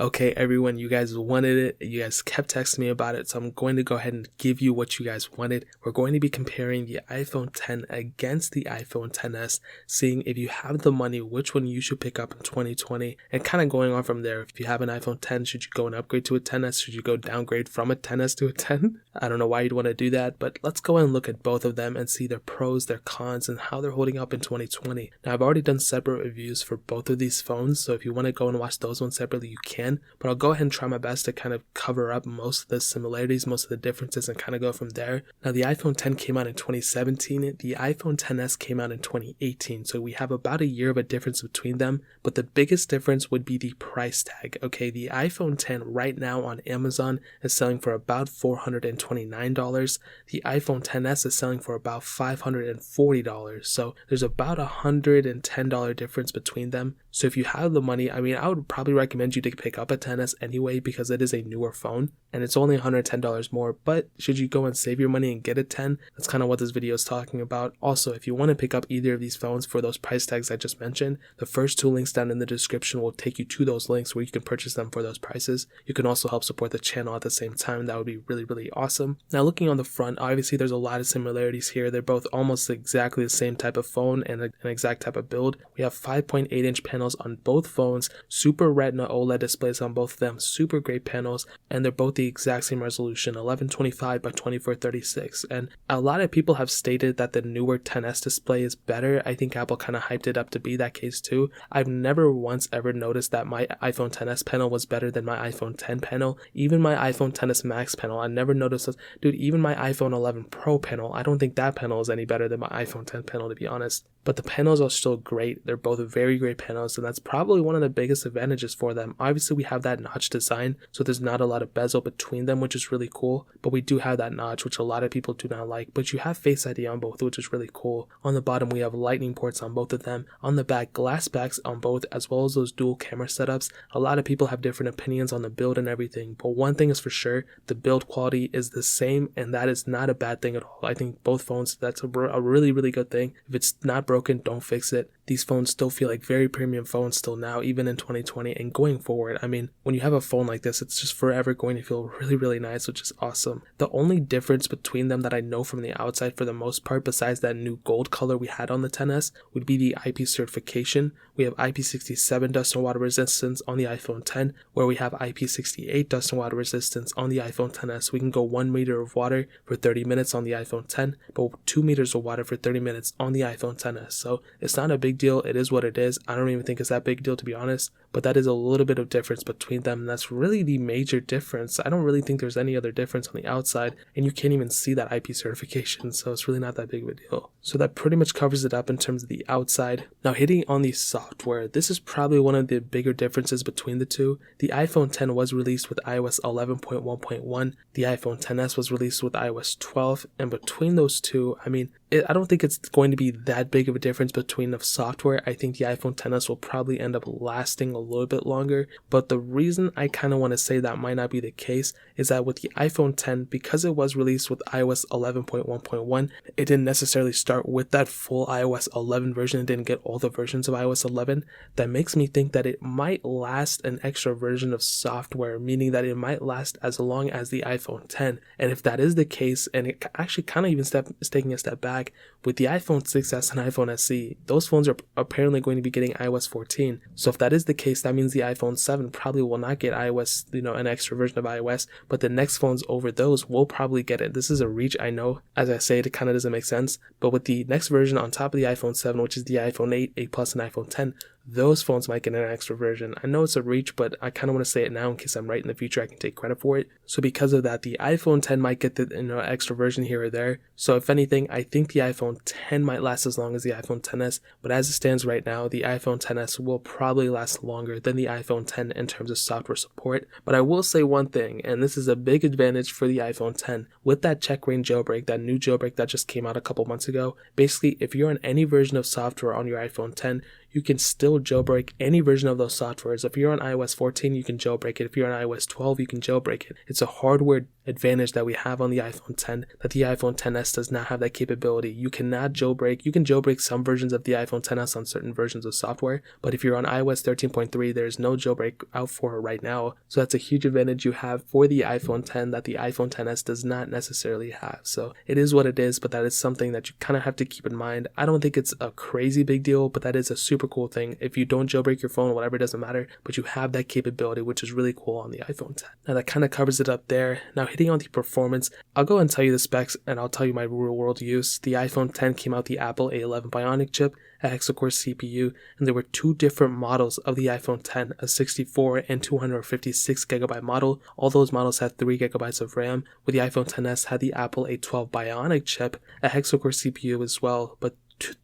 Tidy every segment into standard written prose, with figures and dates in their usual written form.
Okay, everyone, you guys wanted it. You guys kept texting me about it, so I'm going to go ahead and give you what you guys wanted. We're going to be comparing the iPhone 10 against the iPhone 10s, seeing if you have the money, which one you should pick up in 2020, and kind of going on from there. If you have an iPhone 10, should you go and upgrade to a 10s? Should you go downgrade from a 10s to a 10? I don't know why you'd want to do that, but let's go and look at both of them and see their pros, their cons, and how they're holding up in 2020. Now, I've already done separate reviews for both of these phones, so if you want to go and watch those ones separately, you can. But I'll go ahead and try my best to kind of cover up most of the similarities, most of the differences, and kind of go from there. Now, the iPhone 10 came out in 2017. The iPhone 10s came out in 2018. So we have about a year of a difference between them. But the biggest difference would be the price tag. Okay, the iPhone 10 right now on Amazon is selling for about $429. The iPhone 10s is selling for about $540. So there's about $110 difference between them. So if you have the money, I mean, I would probably recommend you to pick up a 10s anyway because it is a newer phone and it's only $110 more. But should you go and save your money and get a 10? That's kind of what this video is talking about. Also, if you want to pick up either of these phones for those price tags I just mentioned, the first two links down in the description will take you to those links where you can purchase them for those prices. You can also help support the channel at the same time. That would be really, really awesome. Now, looking on the front, obviously there's a lot of similarities here. They're both almost exactly the same type of phone and an exact type of build. We have 5.8-inch panels on both phones, Super Retina OLED displays on both of them, super great panels, and they're both the exact same resolution, 1125 by 2436. And a lot of people have stated that the newer 10s display is better. I think Apple kind of hyped it up to be that case too. I've never once ever noticed that my iPhone 10s panel was better than my iPhone 10 panel. Even my iPhone 10s Max panel, I never noticed this. Dude, even my iPhone 11 Pro panel, I don't think that panel is any better than my iPhone 10 panel, to be honest. But the panels are still great. They're both very great panels, and that's probably one of the biggest advantages for them. Obviously, we have that notch design, so there's not a lot of bezel between them, which is really cool. But we do have that notch, which a lot of people do not like. But you have Face ID on both, which is really cool. On the bottom, we have lightning ports on both of them. On the back, glass backs on both, as well as those dual camera setups. A lot of people have different opinions on the build and everything, but one thing is for sure, the build quality is the same, and that is not a bad thing at all. I think both phones, that's a really, really good thing. If it's not broken, don't fix it. These phones still feel like very premium phones still now, even in 2020 and going forward. I mean, when you have a phone like this, it's just forever going to feel really, really nice, which is awesome. The only difference between them that I know from the outside for the most part, besides that new gold color we had on the 10s, would be the IP certification. We have IP67 dust and water resistance on the iPhone 10, where we have IP68 dust and water resistance on the iPhone 10s. We can go 1 meter of water for 30 minutes on the iPhone 10, but 2 meters of water for 30 minutes on the iPhone 10s. So it's not a big deal. It is what it is. I don't even think it's that big deal, to be honest, but that is a little bit of difference between them, and that's really the major difference. I don't really think there's any other difference on the outside, and you can't even see that IP certification, so it's really not that big of a deal. So that pretty much covers it up in terms of the outside. Now, hitting on the software, this is probably one of the bigger differences between the two. The iPhone 10 was released with iOS 11.1.1. The iPhone 10s was released with iOS 12, and between those two, I mean, I don't think it's going to be that big of a difference between the software. I think the iPhone 10s will probably end up lasting a little bit longer, but the reason I kind of want to say that might not be the case is that with the iPhone 10, because it was released with iOS 11.1.1, it didn't necessarily start with that full iOS 11 version. It didn't get all the versions of iOS 11. That makes me think that it might last an extra version of software, meaning that it might last as long as the iPhone 10. And if that is the case, and it actually kind of even is taking a step back, with the iPhone 6s and iPhone SE, those phones are apparently going to be getting iOS 14. So if that is the case, that means the iPhone 7 probably will not get iOS, an extra version of iOS, but the next phones over those will probably get it. This is a reach, I know. As I say, it kind of doesn't make sense, but with the next version on top of the iPhone 7, which is the iPhone 8, 8 Plus, and iPhone 10, those phones might get an extra version. I know it's a reach, but I kind of want to say it now in case I'm right in the future. I can take credit for it. So because of that, the iPhone 10 might get the extra version here or there. So if anything, I think the iPhone 10 might last as long as the iPhone 10s. But as it stands right now, the iPhone 10s will probably last longer than the iPhone 10 in terms of software support. But I will say one thing, and this is a big advantage for the iPhone 10. With that checkra jailbreak, that new jailbreak that just came out a couple months ago, basically if you're on any version of software on your iPhone 10, you can still jailbreak any version of those softwares. If you're on iOS 14, you can jailbreak it. If you're on iOS 12, you can jailbreak it. It's a hardware advantage that we have on the iPhone 10 that the iPhone XS does not have that capability. You cannot jailbreak. You can jailbreak some versions of the iPhone XS on certain versions of software, but if you're on iOS 13.3, there's no jailbreak out for it right now. So that's a huge advantage you have for the iPhone 10 that the iPhone XS does not necessarily have. So it is what it is, but that is something that you kind of have to keep in mind. I don't think it's a crazy big deal, but that is a super cool thing. If you don't jailbreak your phone, whatever, it doesn't matter, but you have that capability, which is really cool on the iPhone 10. Now that kind of covers it up there. Now hitting on the performance, I'll go and tell you the specs and I'll tell you my real world use. The iPhone 10 came out the Apple A11 Bionic chip, a hexa-core CPU, and there were two different models of the iPhone 10, a 64 and 256 gigabyte model. All those models had 3 gigabytes of RAM, where the iPhone XS had the Apple A12 Bionic chip, a hexa-core CPU as well, but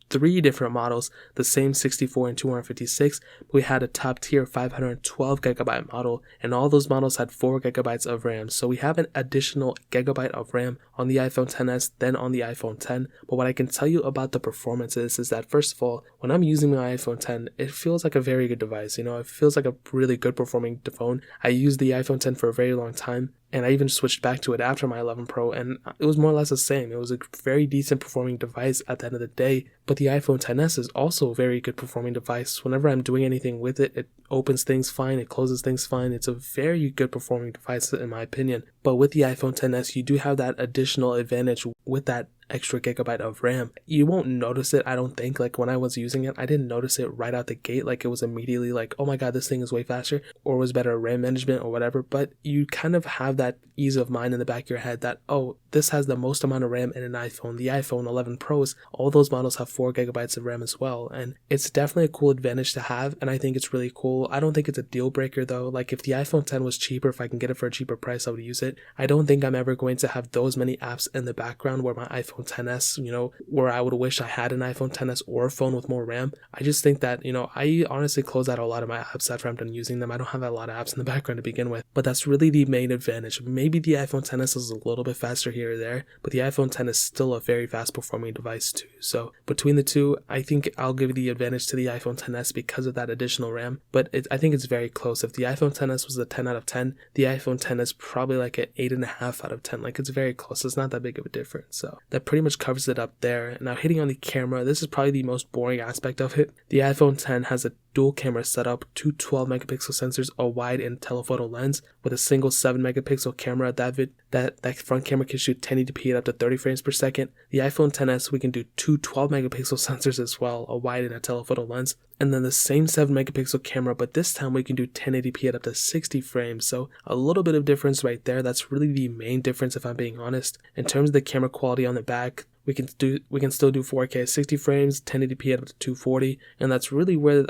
3 different models, the same 64 and 256, but we had a top tier 512 gigabyte model, and all those models had 4 gigabytes of RAM. So we have an additional gigabyte of RAM on the iPhone XS than on the iPhone 10. But what I can tell you about the performance is that, first of all, when I'm using my iPhone 10, it feels like a very good device. It feels like a really good performing phone. I used the iPhone 10 for a very long time, and I even switched back to it after my 11 Pro, and it was more or less the same. It was a very decent performing device at the end of the day, but the iPhone XS is also a very good performing device. Whenever I'm doing anything with it, it opens things fine, it closes things fine. It's a very good performing device in my opinion. But with the iPhone XS, you do have that additional advantage with that extra gigabyte of RAM. You won't notice it, I don't think. Like when I was using it, I didn't notice it right out the gate. Like it was immediately like, oh my god, this thing is way faster, or was better RAM management or whatever. But you kind of have that ease of mind in the back of your head that, oh, this has the most amount of RAM in an iPhone. The iPhone 11 Pros, all those models have 4 gigabytes of RAM as well. And it's definitely a cool advantage to have, and I think it's really cool. I don't think it's a deal breaker though. Like if the iPhone 10 was cheaper, if I can get it for a cheaper price, I would use it. I don't think I'm ever going to have those many apps in the background where my iPhone XS, where I would wish I had an iPhone XS or a phone with more RAM. I just think that, I honestly close out a lot of my apps after I'm done using them. I don't have a lot of apps in the background to begin with, but that's really the main advantage. Maybe the iPhone XS is a little bit faster here or there, but the iPhone 10 is still a very fast performing device too. So between the two, I think I'll give the advantage to the iPhone XS because of that additional RAM, but I think it's very close. If the iPhone XS was a 10 out of 10, the iPhone 10 is probably like an 8.5 out of 10. Like it's very close. It's not that big of a difference. So that pretty much covers it up there. Now hitting on the camera, this is probably the most boring aspect of it. The iPhone 10 has a dual camera setup, two 12 megapixel sensors, a wide and telephoto lens with a single 7 megapixel camera. That front camera can shoot 1080p at up to 30 frames per second. The iPhone XS, we can do two 12 megapixel sensors as well, a wide and a telephoto lens, and then the same 7 megapixel camera, but this time we can do 1080p at up to 60 frames. So a little bit of difference right there. That's really the main difference if I'm being honest. In terms of the camera quality on the back, we can still do 4K at 60 frames, 1080p at up to 240, and that's really where,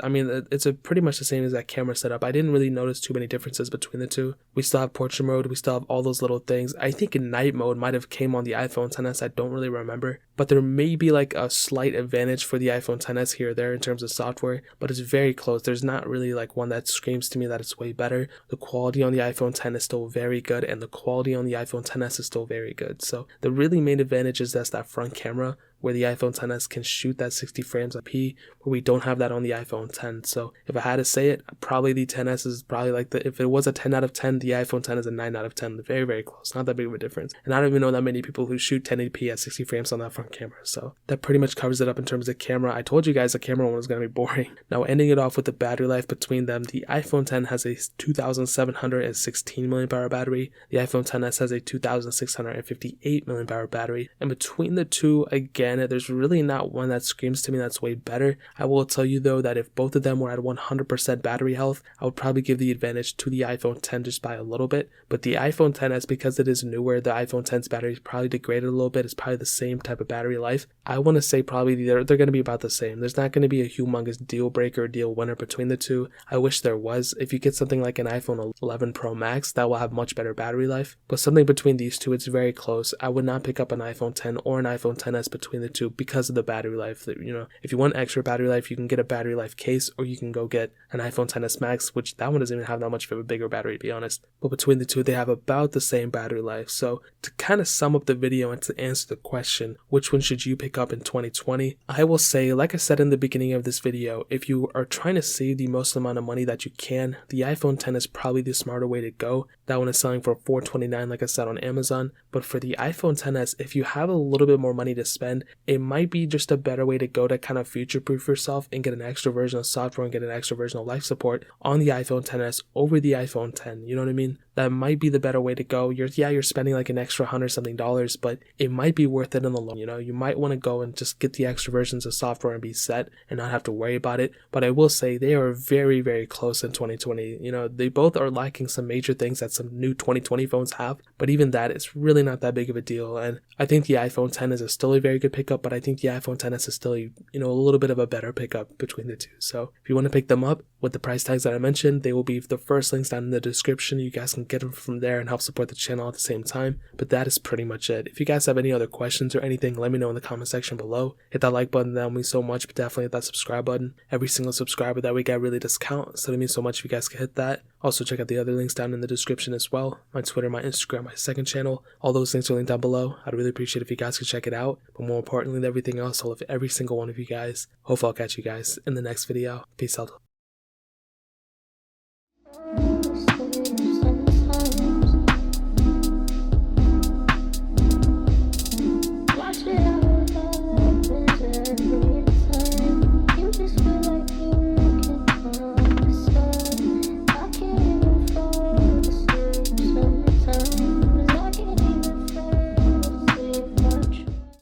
it's pretty much the same as that camera setup. I didn't really notice too many differences between the two. We still have portrait mode, we still have all those little things. I think in night mode might have came on the iPhone XS, I don't really remember, but there may be like a slight advantage for the iPhone XS here or there in terms of software, but it's very close. There's not really like one that screams to me that it's way better. The quality on the iPhone 10 is still very good, and the quality on the iPhone XS is still very good. So the really main advantage is that's that front camera, where the iPhone XS can shoot that 60 frames a p, where we don't have that on the iPhone 10. So if I had to say it, probably the XS is probably like if it was a 10 out of 10, the iPhone 10 is a 9 out of 10. Very, very close. Not that big of a difference. And I don't even know that many people who shoot 1080p at 60 frames on that front camera. So that pretty much covers it up in terms of camera. I told you guys the camera one was going to be boring. Now ending it off with the battery life between them, the iPhone 10 has a 2,716 mAh battery. The iPhone XS has a 2,658 mAh battery. And between the two, again, there's really not one that screams to me that's way better. I will tell you though that if both of them were at 100% battery health, I would probably give the advantage to the iPhone 10 just by a little bit. But the iPhone XS, because it is newer, the iPhone 10's battery is probably degraded a little bit. It's probably the same type of battery life. I want to say probably they're going to be about the same. There's not going to be a humongous deal breaker or deal winner between the two. I wish there was. If you get something like an iPhone 11 Pro Max, that will have much better battery life. But something between these two, it's very close. I would not pick up an iPhone 10 or an iPhone XS between between the two because of the battery life. If you want extra battery life, you can get a battery life case, or you can go get an iPhone XS Max, which that one doesn't even have that much of a bigger battery, to be honest. But between the two, they have about the same battery life. So to kind of sum up the video and to answer the question, which one should you pick up in 2020? I will say, like I said in the beginning of this video, if you are trying to save the most amount of money that you can, the iPhone X is probably the smarter way to go. That one is selling for $429, like I said, on Amazon. But for the iPhone XS, if you have a little bit more money to spend, it might be just a better way to go to kind of future-proof yourself and get an extra version of software and get an extra version of life support on the iPhone XS over the iPhone X. You know what I mean? That might be the better way to go. You're spending like an extra $100 something, but it might be worth it in the long. You might want to go and just get the extra versions of software and be set and not have to worry about it. But I will say they are very, very close in 2020. They both are lacking some major things that some new 2020 phones have, but even that is really not that big of a deal. And I think the iPhone X is still a very good pickup, but I think the iPhone XS is still a little bit of a better pickup between the two. So if you want to pick them up with the price tags that I mentioned, they will be the first links down in the description. You guys can get them from there and help support the channel at the same time. But that is pretty much it. If you guys have any other questions or anything, let me know in the comment section below. Hit that like button, that would mean so much, but definitely hit that subscribe button. Every single subscriber that we get really does count, so it means so much if you guys can hit that. Also check out the other links down in the description as well. My Twitter, my Instagram, my second channel. All those links are linked down below. I'd really appreciate if you guys could check it out. But more importantly than everything else, I love every single one of you guys. Hopefully I'll catch you guys in the next video. Peace out.